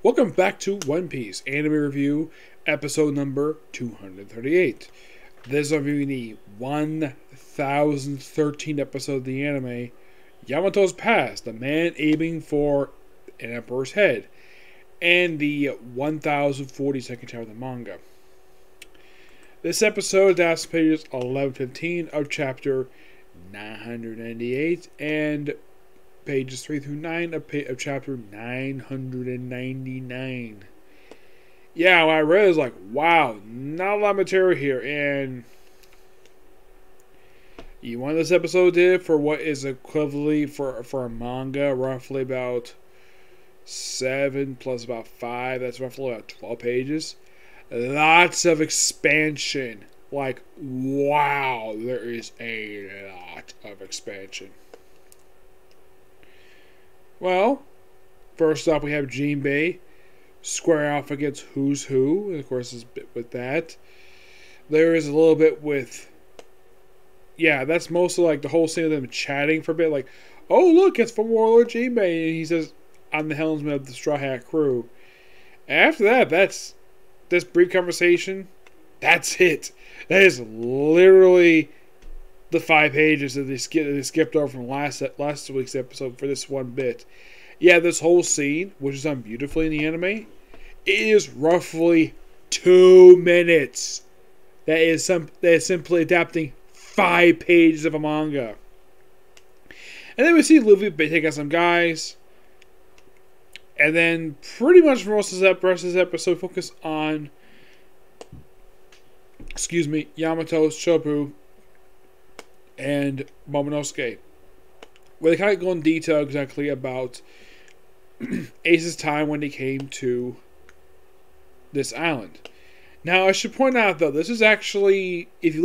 Welcome back to One Piece Anime Review, episode number 238. This is reviewing the 1013th episode of the anime, Yamato's Past, the man aiming for an emperor's head, and the 1042nd chapter of the manga. This episode is pages 11-15 of chapter 998 and pages 3 through 9 of chapter 999. Yeah, when I read it, I was like, wow, not a lot of material here. And you want this episode did for what is equivalently for a manga, roughly about 7 plus about 5. That's roughly about 12 pages. Lots of expansion. Like, wow, there is a lot of expansion. Well, first up we have Jinbei square off against Who's Who. And of course, there's a bit with that. There is a little bit with... Yeah, that's mostly like the whole scene of them chatting for a bit. Like, oh, look, it's from Warlord Jinbei. And he says, I'm the helmsman of the Straw Hat crew. And after that, that's... This brief conversation, that's it. That is literally the 5 pages that they skipped over from last week's episode for this one bit. Yeah, this whole scene, which is done beautifully in the anime, is roughly 2 minutes. That is simply adapting 5 pages of a manga. And then we see Luffy take out some guys. And then pretty much for most of the rest of this episode, focus on Yamato, Shobu, and Momonosuke, where they kind of go in detail exactly about Ace's time when he came to this island. Now, I should point out though, this is actually, if you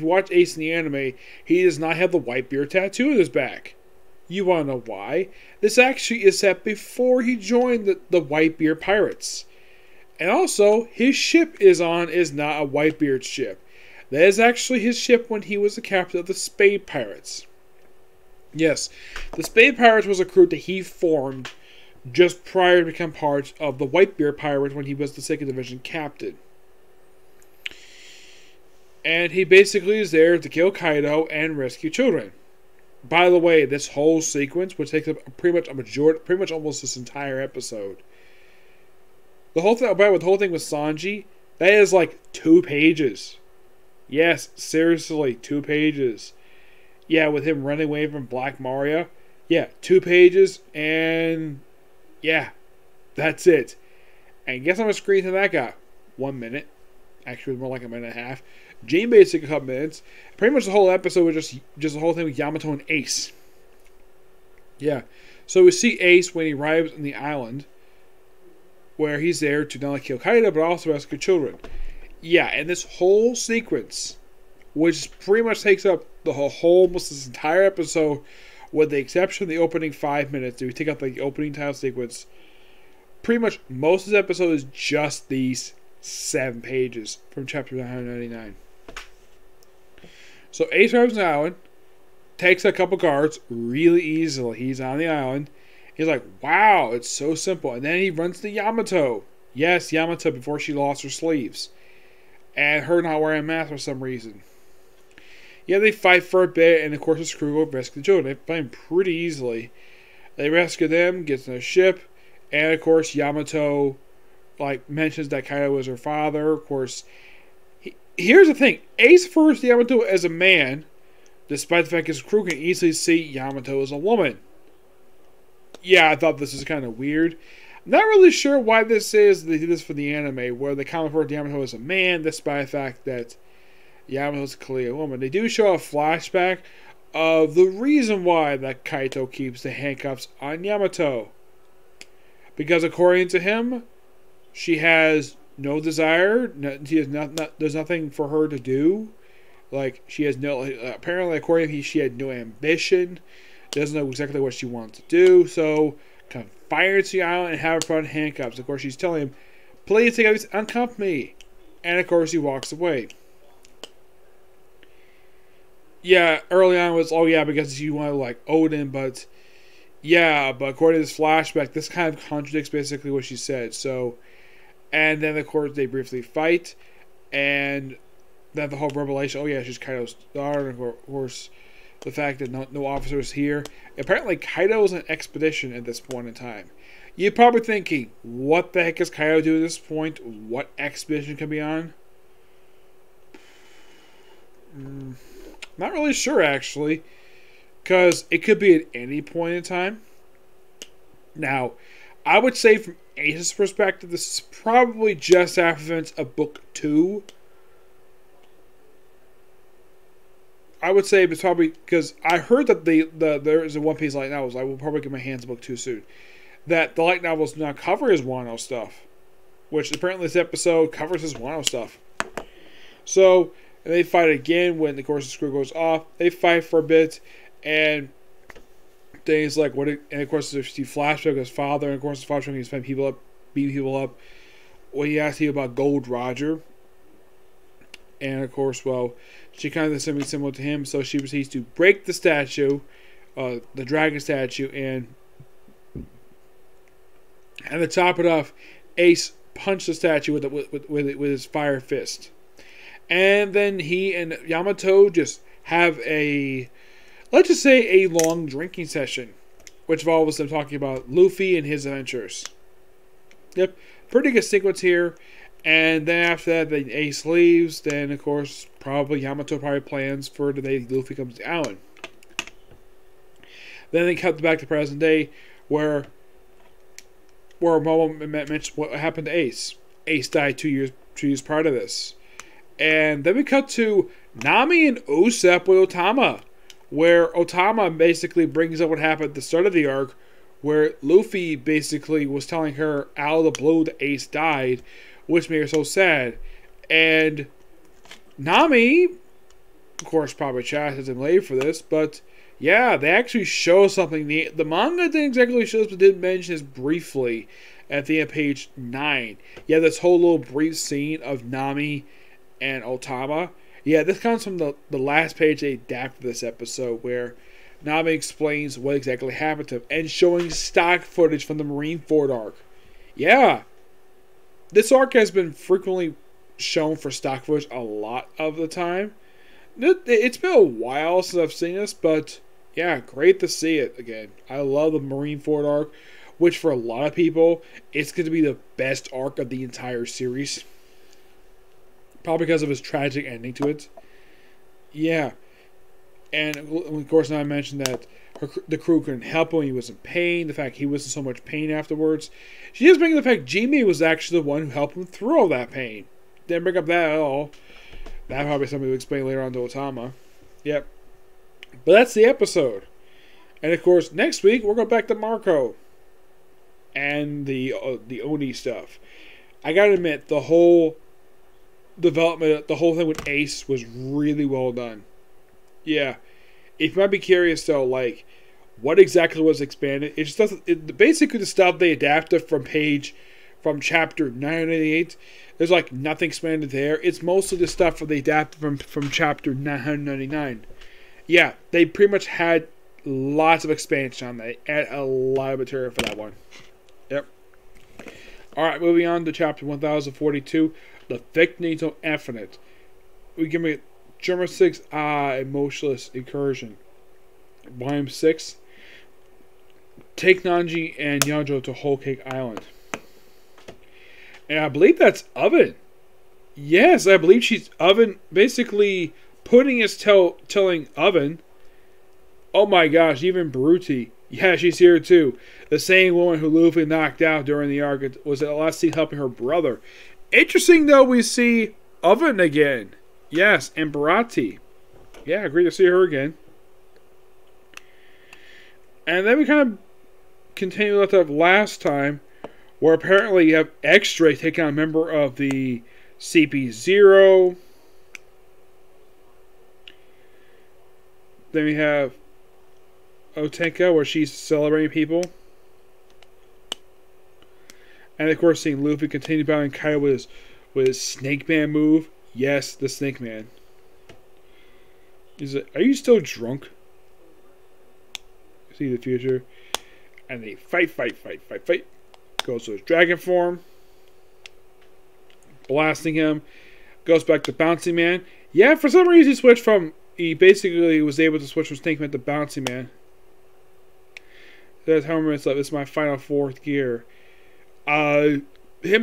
watch Ace in the anime, he does not have the white beard tattoo on his back. You want to know why? This actually is set before he joined the Whitebeard Pirates. And also, his ship is not a Whitebeard ship. That is actually his ship when he was the captain of the Spade Pirates. Yes, the Spade Pirates was a crew that he formed just prior to become part of the Whitebeard Pirates when he was the 2nd Division captain. And he basically is there to kill Kaido and rescue children. By the way, this whole sequence, which takes up pretty much almost this entire episode. The whole thing with Sanji, that is like 2 pages. Yes, seriously, 2 pages. Yeah, with him running away from Black Maria. Yeah, 2 pages, and yeah, that's it. And guess how much screen time that got? 1 minute. Actually, more like a minute and a half. Jinbei took a couple minutes. Pretty much the whole episode was just the whole thing with Yamato and Ace. Yeah. So we see Ace when he arrives on the island, where he's there to not only kill Kaido, but also rescue children. Yeah, and this whole sequence, which pretty much takes up the whole almost this entire episode, with the exception of the opening 5 minutes, if we take out the opening title sequence, pretty much most of this episode is just these 7 pages from chapter 999. So Ace arrives on the island, takes a couple guards really easily. He's on the island. He's like, wow, it's so simple. And then he runs to Yamato. Yes, Yamato, before she lost her sleeves. And her not wearing a mask for some reason. Yeah, they fight for a bit, and of course his crew will rescue the children. They fight pretty easily. They rescue them, gets in their ship, and of course Yamato mentions that Kaido was her father. Of course, here's the thing. Ace refers to Yamato as a man, despite the fact his crew can easily see Yamato as a woman. Yeah, I thought this was kind of weird. I'm not really sure why this is. They did this for the anime, where they kind of refer to Yamato as a man, despite the fact that Yamato is clearly a woman. They do show a flashback of the reason why that Kaito keeps the handcuffs on Yamato. Because according to him, she has no desire. There's nothing for her to do. Like, she has no... apparently, according to him, she had no ambition. Doesn't know exactly what she wants to do. So, confine her to the island and have her put on handcuffs. Of course, she's telling him, please take out these, uncuff me. And, of course, he walks away. Yeah, early on it was, oh yeah, because you want to like Odin, but Yeah, but according to this flashback, this kind of contradicts basically what she said. So, and then of course they briefly fight, and then the whole revelation. Oh yeah, she's Kaido's daughter. And of course, the fact that no officer was here. Apparently, Kaido was on an expedition at this point in time. You're probably thinking, what the heck is Kaido doing at this point? What expedition can be on? Not really sure, actually. Because it could be at any point in time. Now, I would say from Ace's perspective, this is probably just after events of Book 2. I would say it's probably because I heard that there is a One Piece light novels. I will probably get my hands on Book 2 soon. That the light novels do not cover his Wano stuff. Which apparently this episode covers his Wano stuff. So, and they fight again when, of course, the screw goes off. They fight for a bit, and things like, and of course, there's the flashback of his father, and of course, his father trying to beat people up. When he asked you about Gold Roger. And of course, well, she kind of did something similar to him, so she proceeds to break the statue, the dragon statue, and to top it off, Ace punched the statue with his fire fist. And then he and Yamato just have let's just say a long drinking session, which involves them talking about Luffy and his adventures. Yep, pretty good sequence here. And then after that, then Ace leaves. Then, of course, Yamato plans for the day Luffy comes to island. Then they cut back to present day, where Momo mentioned what happened to Ace. Ace died 2 years prior to this. And then we cut to Nami and Usopp with Otama, where Otama basically brings up what happened at the start of the arc, where Luffy basically was telling her out of the blue that Ace died, which made her so sad. And Nami, of course, probably chastises him later for this, but yeah, they actually show something. The manga didn't exactly show this, but did mention this briefly at the end of page 9. Yeah, this whole little brief scene of Nami and Otama. Yeah, this comes from the last page they adapted this episode, where Nami explains what exactly happened to him, and showing stock footage from the Marineford arc. Yeah. This arc has been frequently shown for stock footage a lot of the time. It's been a while since I've seen this, but yeah, great to see it again. I love the Marineford arc, which for a lot of people, it's going to be the best arc of the entire series. Probably because of his tragic ending to it. Yeah. And of course, now I mentioned that the crew couldn't help him. He was in pain. The fact he was in so much pain afterwards. She does bring up the fact Jimmy was actually the one who helped him through all that pain. Didn't bring up that at all. That probably something to explain later on to Otama. Yep. But that's the episode. And of course, next week we're going back to Marco and the Oni stuff. I gotta admit, the whole development, the whole thing with Ace was really well done. Yeah. If you might be curious though, like, what exactly was expanded? It just doesn't. Basically, the stuff they adapted from chapter 988. There's like nothing expanded there. It's mostly the stuff that they adapted from chapter 999. Yeah, they pretty much had lots of expansion on that. They add a lot of material for that one. Yep. All right, moving on to chapter 1042, the Victory of Epithet. We give me German 6, Emotionless Incursion. Volume 6. Take Nanji and Yanjo to Whole Cake Island. And I believe that's Oven. Yes, I believe she's Oven. Basically, Pudding is telling Oven. Oh my gosh, even Baruti. Yeah, she's here too. The same woman who Luffy knocked out during the arc was at last seen helping her brother. Interesting though, we see Oven again. Yes, and Barati. Yeah, great to see her again. And then we kind of continue with that last time, where apparently you have X-Ray taking on a member of the CP0. Then we have Otenka, where she's celebrating people. And of course, seeing Luffy continue battling Kaido with his Snake Man move. Yes, the Snake Man. Are you still drunk? See the future. And they fight. Goes to his dragon form. Blasting him. Goes back to Bouncy Man. Yeah, for some reason he basically was able to switch from Snake Man to Bouncy Man. That's how many minutes left. This is my final fourth gear. Him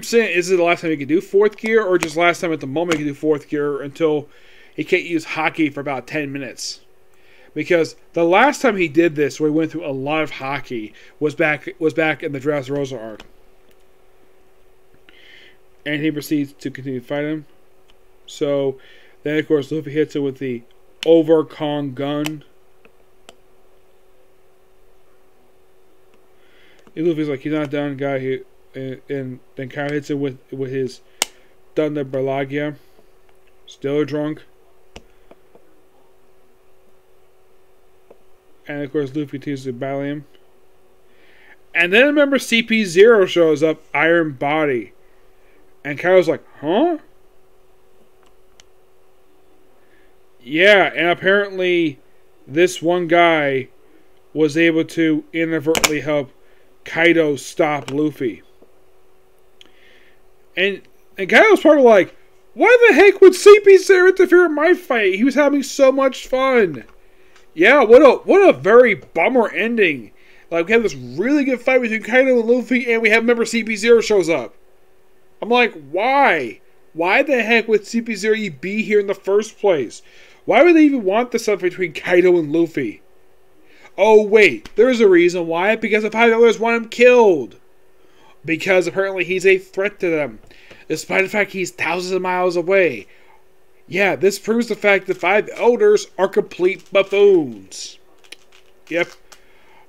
saying, is it the last time he can do fourth gear, or just last time at the moment he can do fourth gear until he can't use hockey for about 10 minutes? Because the last time he did this, where he went through a lot of hockey, was back in the Dressrosa arc. And he proceeds to continue to fight him. So then, of course, Luffy hits him with the Over Kong gun. And Luffy's like, he's not done, guy. And then Kyle hits him with his Thunder Balagia. Still drunk. And of course, Luffy continues to battle him. And then remember, CP0 shows up, Iron Body. And Kyle's like, huh? Yeah, and apparently this one guy was able to inadvertently help Kaido stop Luffy. And Kaido's probably like, why the heck would CP0 interfere in my fight? He was having so much fun. Yeah, what a very bummer ending. Like, we have this really good fight between Kaido and Luffy, and we have member CP0 shows up. I'm like, why? Why the heck would CP0 be here in the first place? Why would they even want this stuff between Kaido and Luffy? Oh, wait, there's a reason why. Because the 5 elders want him killed. Because apparently he's a threat to them. Despite the fact he's thousands of miles away. Yeah, this proves the fact that 5 elders are complete buffoons. Yep.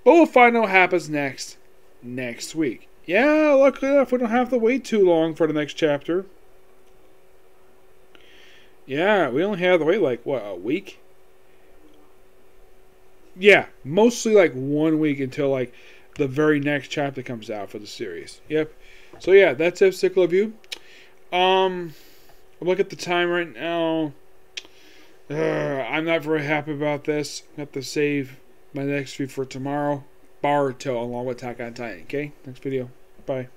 But we'll find out what happens next week. Yeah, luckily enough, we don't have to wait too long for the next chapter. Yeah, we only have to wait like, what, a week? Yeah, mostly like 1 week until like the very next chapter comes out for the series. Yep. So yeah, that's it, Sickle of You. Look at the time right now. I'm not very happy about this. I have to save my next video for tomorrow. Boruto along with Attack on Titan. Okay, next video. Bye.